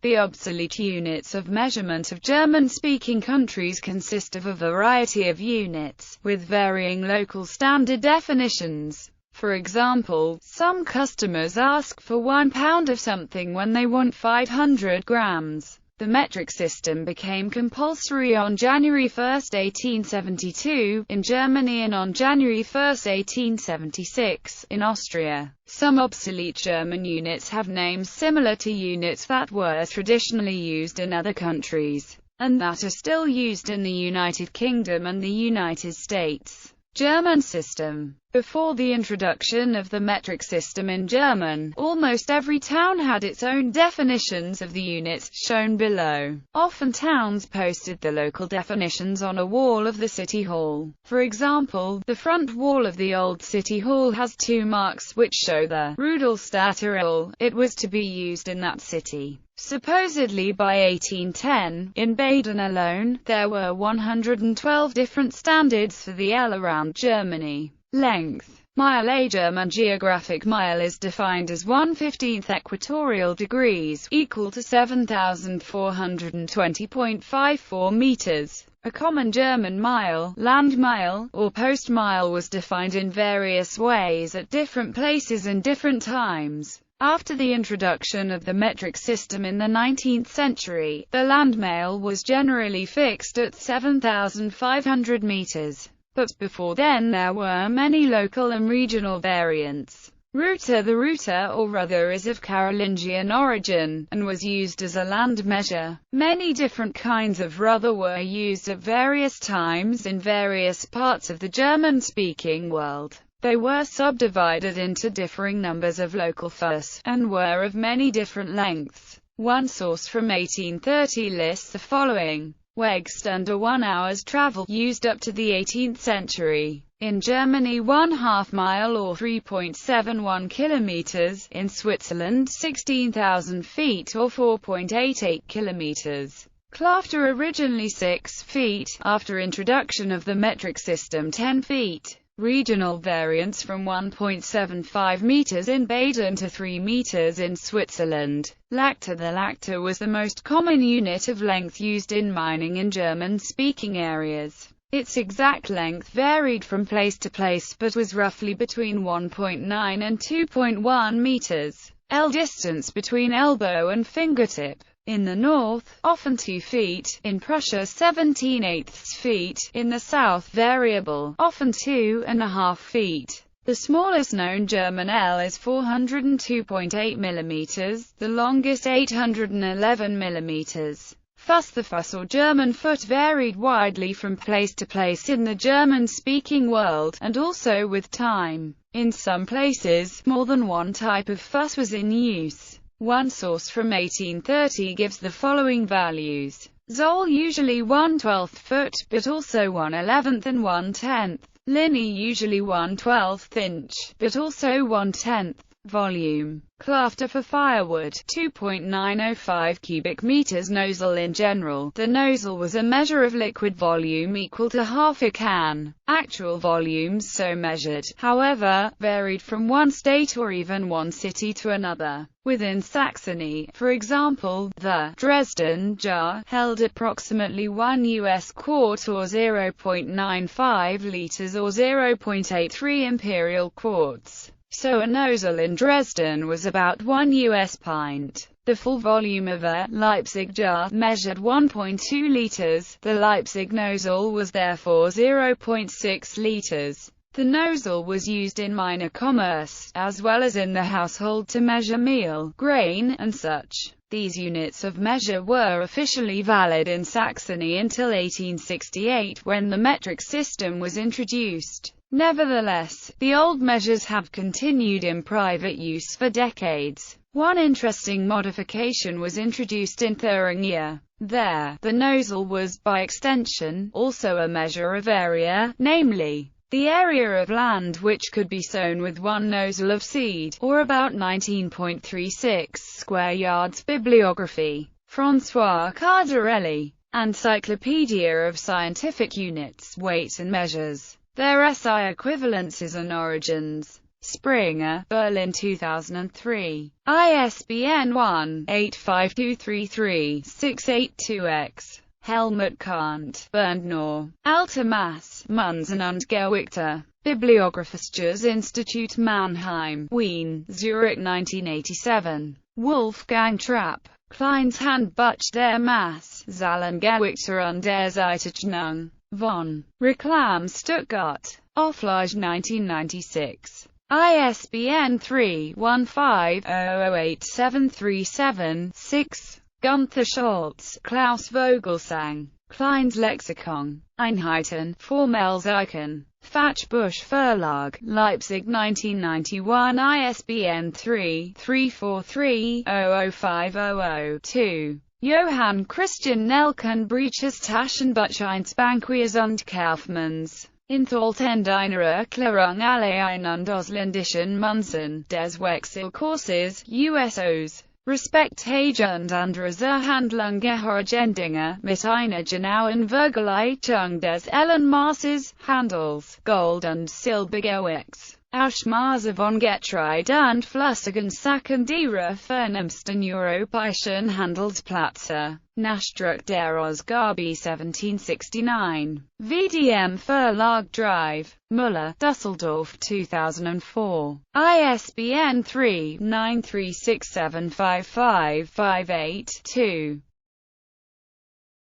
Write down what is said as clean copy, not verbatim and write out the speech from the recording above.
The obsolete units of measurement of German-speaking countries consist of a variety of units, with varying local standard definitions. For example, some customers ask for 1 pound of something when they want 500 grams. The metric system became compulsory on January 1, 1872, in Germany and on January 1, 1876, in Austria. Some obsolete German units have names similar to units that were traditionally used in other countries, and that are still used in the United Kingdom and the United States. German system. Before the introduction of the metric system in German, almost every town had its own definitions of the units, shown below. Often towns posted the local definitions on a wall of the city hall. For example, the front wall of the old city hall has 2 marks which show the Rudelstädter. It was to be used in that city. Supposedly by 1810, in Baden alone, there were 112 different standards for the L around Germany. Length. Mile. A German geographic mile is defined as 1/15 equatorial degrees, equal to 7,420.54 meters. A common German mile, land mile, or post mile was defined in various ways at different places and different times. After the introduction of the metric system in the 19th century, the land mile was generally fixed at 7,500 meters. But before then there were many local and regional variants. Rueter. The Rueter or Ruther is of Carolingian origin, and was used as a land measure. Many different kinds of Ruther were used at various times in various parts of the German-speaking world. They were subdivided into differing numbers of local fuss, and were of many different lengths. One source from 1830 lists the following. Wegs under 1 hour's travel, used up to the 18th century. In Germany 1/2 mile or 3.71 kilometers, in Switzerland 16,000 feet or 4.88 kilometers. Klafter originally 6 feet, after introduction of the metric system 10 feet. Regional variants from 1.75 meters in Baden to 3 meters in Switzerland. Lacta. The lacta was the most common unit of length used in mining in German-speaking areas. Its exact length varied from place to place but was roughly between 1.9 and 2.1 meters. L. Distance between elbow and fingertip. In the north, often 2 feet, in Prussia 17/8 feet, in the south variable, often 2.5 feet. The smallest known German L is 402.8 mm, the longest 811 mm. Fuss. The fuss or German foot varied widely from place to place in the German-speaking world, and also with time. In some places, more than one type of fuss was in use. One source from 1830 gives the following values. Zoll usually 1/12 foot, but also 1/11 and 1/10. Linny usually 1/12 inch, but also 1/10. Volume. Klafter. For firewood, 2.905 cubic meters. Nozzle. In general, the nozzle was a measure of liquid volume equal to half a can. Actual volumes so measured, however, varied from one state or even one city to another. Within Saxony, for example, the Dresden jar held approximately 1 US quart or 0.95 liters or 0.83 imperial quarts. So a nozzle in Dresden was about 1 US pint. The full volume of a Leipzig jar measured 1.2 liters. The Leipzig nozzle was therefore 0.6 liters. The nozzle was used in minor commerce, as well as in the household to measure meal, grain, and such. These units of measure were officially valid in Saxony until 1868, when the metric system was introduced. Nevertheless, the old measures have continued in private use for decades. One interesting modification was introduced in Thuringia. There, the nozzle was, by extension, also a measure of area, namely, the area of land which could be sown with one nozzle of seed, or about 19.36 square yards. Bibliography. François Cardarelli. Encyclopedia of Scientific Units, Weights and Measures. Their SI equivalences and origins. Springer, Berlin 2003. ISBN 1-85233-682-X. Helmut Kant, Bernd Nor, Alte Maß, Munsen und Gewichte. Bibliographisches Institut Mannheim, Wien, Zurich 1987. Wolfgang Trapp. Kleines Handbuch der Maß, Zahlengewichte und der Zeitrechnung. Von Reklam Stuttgart. Auflage 1996. ISBN 3-15-008737-6. Gunther Schultz, Klaus Vogelsang. Kleines Lexikon. Einheiten, Formelzeichen. Fatschbusch Verlag, Leipzig 1991. ISBN 3-343-00500-2. Johann Christian Nelkenbreches Taschenbuch 1 Banquiers und Kaufmanns. Enthalten eine Erklärung allein und ausländischen Münzen, des Wechselkurses, USOs. Respektage und andere Handlungsgehorsam mit einer genauen Vergleichung des Ellenmaßes, Handels, Gold- und Silbergewichts, Ausmaße von Getreide und flüssigen Sachen derer vornehmsten europäischen Handelsplätze. Nachdruck der Ausgabe 1769. VDM Verlag Drive. Müller, Düsseldorf 2004. ISBN 3-93675558-2.